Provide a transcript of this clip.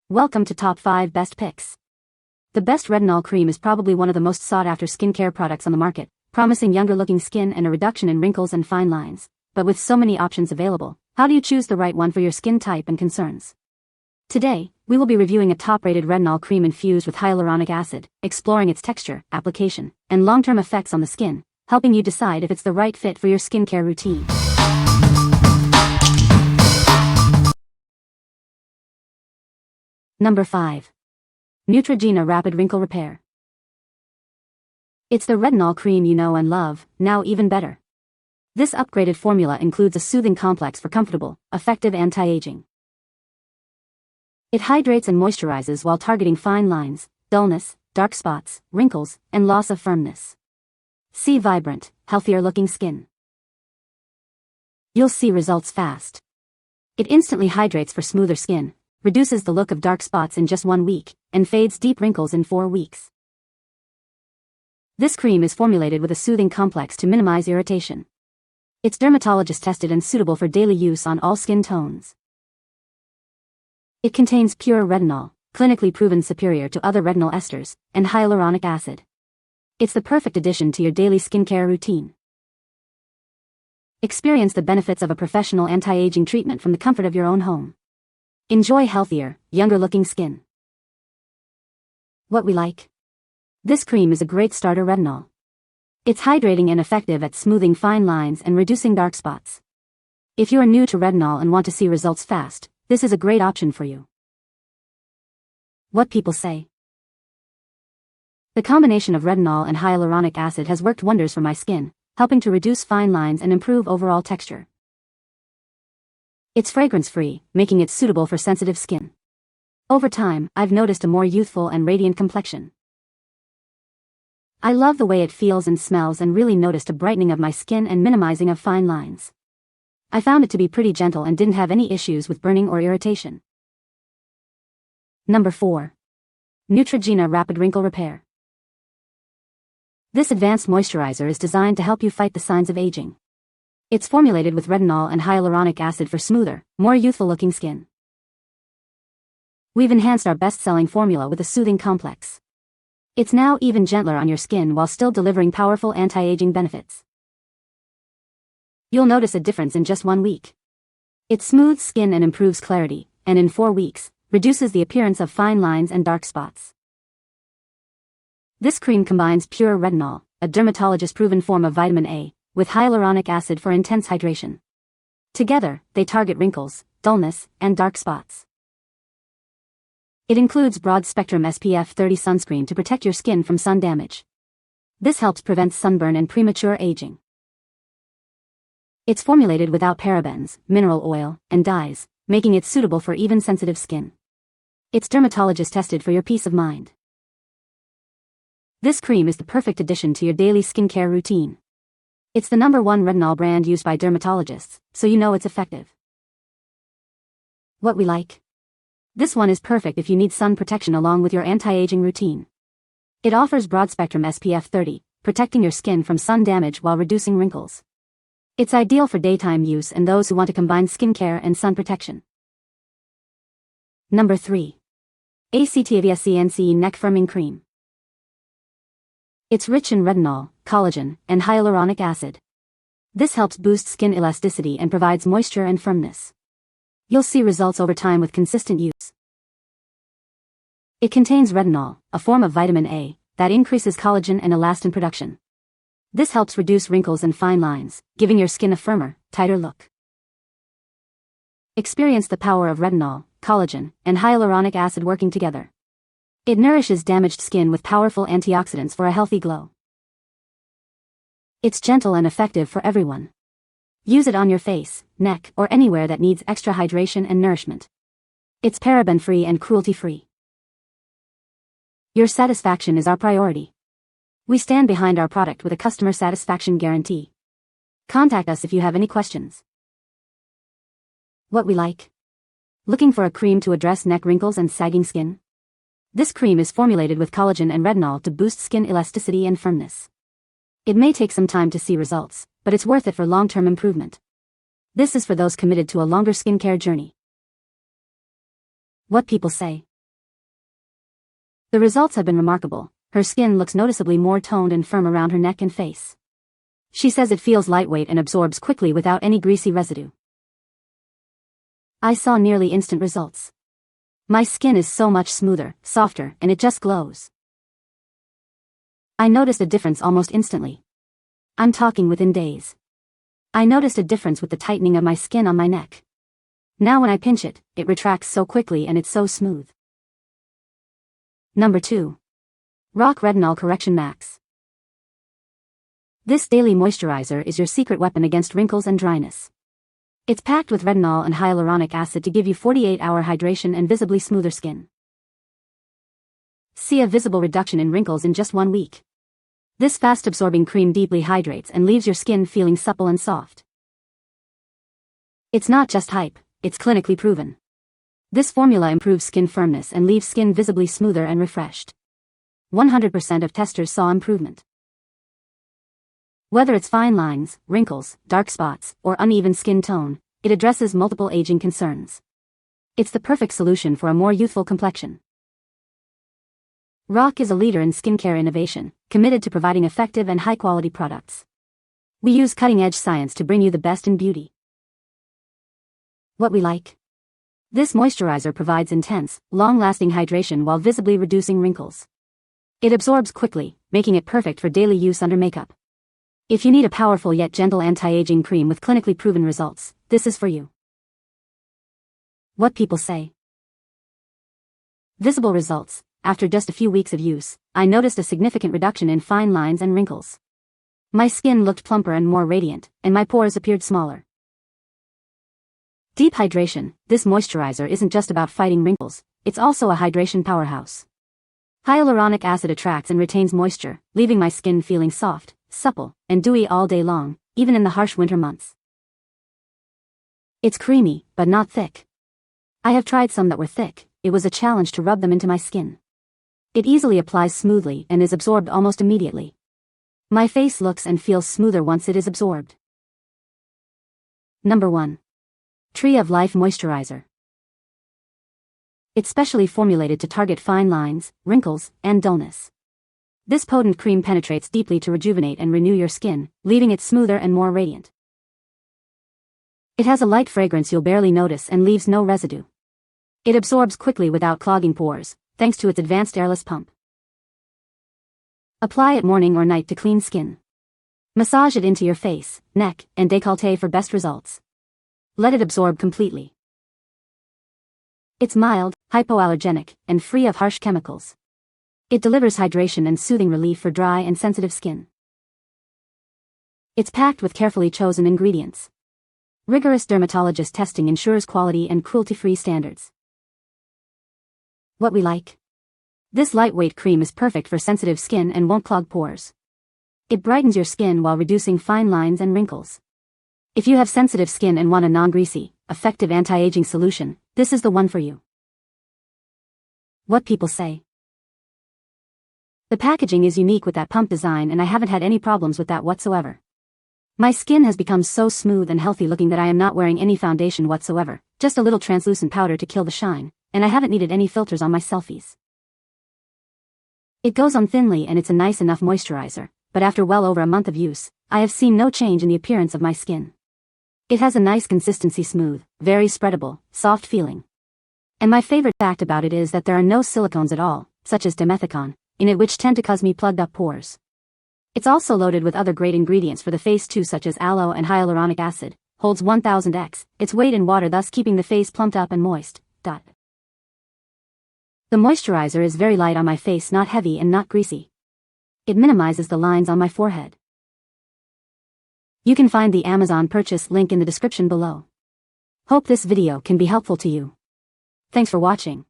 Welcome to Top 5 Best Picks. The best retinol cream is probably one of the most sought-after skincare products on the market, promising younger-looking skin and a reduction in wrinkles and fine lines. But with so many options available, how do you choose the right one for your skin type and concerns? Today, we will be reviewing a top-rated retinol cream infused with hyaluronic acid, exploring its texture, application, and long-term effects on the skin, helping you decide if it's the right fit for your skincare routine. Number 5. Neutrogena Rapid Wrinkle Repair. It's the retinol cream you know and love, now even better. This upgraded formula includes a soothing complex for comfortable, effective anti-aging. It hydrates and moisturizes while targeting fine lines, dullness, dark spots, wrinkles, and loss of firmness. See vibrant, healthier-looking skin. You'll see results fast. It instantly hydrates for smoother skin, reduces the look of dark spots in just 1 week, and fades deep wrinkles in 4 weeks. This cream is formulated with a soothing complex to minimize irritation. It's dermatologist-tested and suitable for daily use on all skin tones. It contains pure retinol, clinically proven superior to other retinol esters, and hyaluronic acid. It's the perfect addition to your daily skincare routine. Experience the benefits of a professional anti-aging treatment from the comfort of your own home. Enjoy healthier, younger-looking skin. What we like. This cream is a great starter retinol. It's hydrating and effective at smoothing fine lines and reducing dark spots. If you are new to retinol and want to see results fast, this is a great option for you. What people say. The combination of retinol and hyaluronic acid has worked wonders for my skin, helping to reduce fine lines and improve overall texture. It's fragrance-free, making it suitable for sensitive skin. Over time, I've noticed a more youthful and radiant complexion. I love the way it feels and smells and really noticed a brightening of my skin and minimizing of fine lines. I found it to be pretty gentle and didn't have any issues with burning or irritation. Number 4. Neutrogena Rapid Wrinkle Repair. This advanced moisturizer is designed to help you fight the signs of aging. It's formulated with retinol and hyaluronic acid for smoother, more youthful-looking skin. We've enhanced our best-selling formula with a soothing complex. It's now even gentler on your skin while still delivering powerful anti-aging benefits. You'll notice a difference in just 1 week. It smooths skin and improves clarity, and in 4 weeks, reduces the appearance of fine lines and dark spots. This cream combines pure retinol, a dermatologist-proven form of vitamin A, with hyaluronic acid for intense hydration. Together, they target wrinkles, dullness, and dark spots. It includes broad-spectrum SPF 30 sunscreen to protect your skin from sun damage. This helps prevent sunburn and premature aging. It's formulated without parabens, mineral oil, and dyes, making it suitable for even sensitive skin. It's dermatologist-tested for your peace of mind. This cream is the perfect addition to your daily skincare routine. It's the #1 retinol brand used by dermatologists, so you know it's effective. What we like. This one is perfect if you need sun protection along with your anti-aging routine. It offers broad-spectrum SPF 30, protecting your skin from sun damage while reducing wrinkles. It's ideal for daytime use and those who want to combine skincare and sun protection. Number 3. ACTIVSCIENCE Neck Firming Cream. It's rich in retinol, collagen, and hyaluronic acid. This helps boost skin elasticity and provides moisture and firmness. You'll see results over time with consistent use. It contains retinol, a form of vitamin A, that increases collagen and elastin production. This helps reduce wrinkles and fine lines, giving your skin a firmer, tighter look. Experience the power of retinol, collagen, and hyaluronic acid working together. It nourishes damaged skin with powerful antioxidants for a healthy glow. It's gentle and effective for everyone. Use it on your face, neck, or anywhere that needs extra hydration and nourishment. It's paraben-free and cruelty-free. Your satisfaction is our priority. We stand behind our product with a customer satisfaction guarantee. Contact us if you have any questions. What we like. Looking for a cream to address neck wrinkles and sagging skin? This cream is formulated with collagen and retinol to boost skin elasticity and firmness. It may take some time to see results, but it's worth it for long-term improvement. This is for those committed to a longer skincare journey. What people say. The results have been remarkable. Her skin looks noticeably more toned and firm around her neck and face. She says it feels lightweight and absorbs quickly without any greasy residue. I saw nearly instant results. My skin is so much smoother, softer, and it just glows. I noticed a difference almost instantly. I'm talking within days. I noticed a difference with the tightening of my skin on my neck. Now when I pinch it, it retracts so quickly and it's so smooth. Number 2. RoC Retinol Correxion Max. This daily moisturizer is your secret weapon against wrinkles and dryness. It's packed with retinol and hyaluronic acid to give you 48-hour hydration and visibly smoother skin. See a visible reduction in wrinkles in just 1 week. This fast-absorbing cream deeply hydrates and leaves your skin feeling supple and soft. It's not just hype, it's clinically proven. This formula improves skin firmness and leaves skin visibly smoother and refreshed. 100% of testers saw improvement. Whether it's fine lines, wrinkles, dark spots, or uneven skin tone, it addresses multiple aging concerns. It's the perfect solution for a more youthful complexion. RoC is a leader in skincare innovation, committed to providing effective and high-quality products. We use cutting-edge science to bring you the best in beauty. What we like. This moisturizer provides intense, long-lasting hydration while visibly reducing wrinkles. It absorbs quickly, making it perfect for daily use under makeup. If you need a powerful yet gentle anti-aging cream with clinically proven results, this is for you. What people say. Visible results. After just a few weeks of use, I noticed a significant reduction in fine lines and wrinkles. My skin looked plumper and more radiant, and my pores appeared smaller. Deep hydration. This moisturizer isn't just about fighting wrinkles, it's also a hydration powerhouse. Hyaluronic acid attracts and retains moisture, leaving my skin feeling soft, supple, and dewy all day long, even in the harsh winter months. It's creamy, but not thick. I have tried some that were thick. It was a challenge to rub them into my skin. It easily applies smoothly and is absorbed almost immediately. My face looks and feels smoother once it is absorbed. Number 1. Tree of Life Moisturizer. It's specially formulated to target fine lines, wrinkles, and dullness. This potent cream penetrates deeply to rejuvenate and renew your skin, leaving it smoother and more radiant. It has a light fragrance you'll barely notice and leaves no residue. It absorbs quickly without clogging pores, thanks to its advanced airless pump. Apply it morning or night to clean skin. Massage it into your face, neck, and décolleté for best results. Let it absorb completely. It's mild, hypoallergenic, and free of harsh chemicals. It delivers hydration and soothing relief for dry and sensitive skin. It's packed with carefully chosen ingredients. Rigorous dermatologist testing ensures quality and cruelty-free standards. What we like. This lightweight cream is perfect for sensitive skin and won't clog pores. It brightens your skin while reducing fine lines and wrinkles. If you have sensitive skin and want a non-greasy, effective anti-aging solution, this is the one for you. What people say. The packaging is unique with that pump design and I haven't had any problems with that whatsoever. My skin has become so smooth and healthy looking that I am not wearing any foundation whatsoever, just a little translucent powder to kill the shine, and I haven't needed any filters on my selfies. It goes on thinly and it's a nice enough moisturizer, but after well over a month of use, I have seen no change in the appearance of my skin. It has a nice consistency, smooth, very spreadable, soft feeling. And my favorite fact about it is that there are no silicones at all, such as dimethicone, in it which tend to cause me plugged up pores. It's also loaded with other great ingredients for the face too, such as aloe and hyaluronic acid, holds 1000x its weight in water, thus keeping the face plumped up and moist. The moisturizer is very light on my face, not heavy and not greasy. It minimizes the lines on my forehead. You can find the Amazon purchase link in the description below. Hope this video can be helpful to you. Thanks for watching.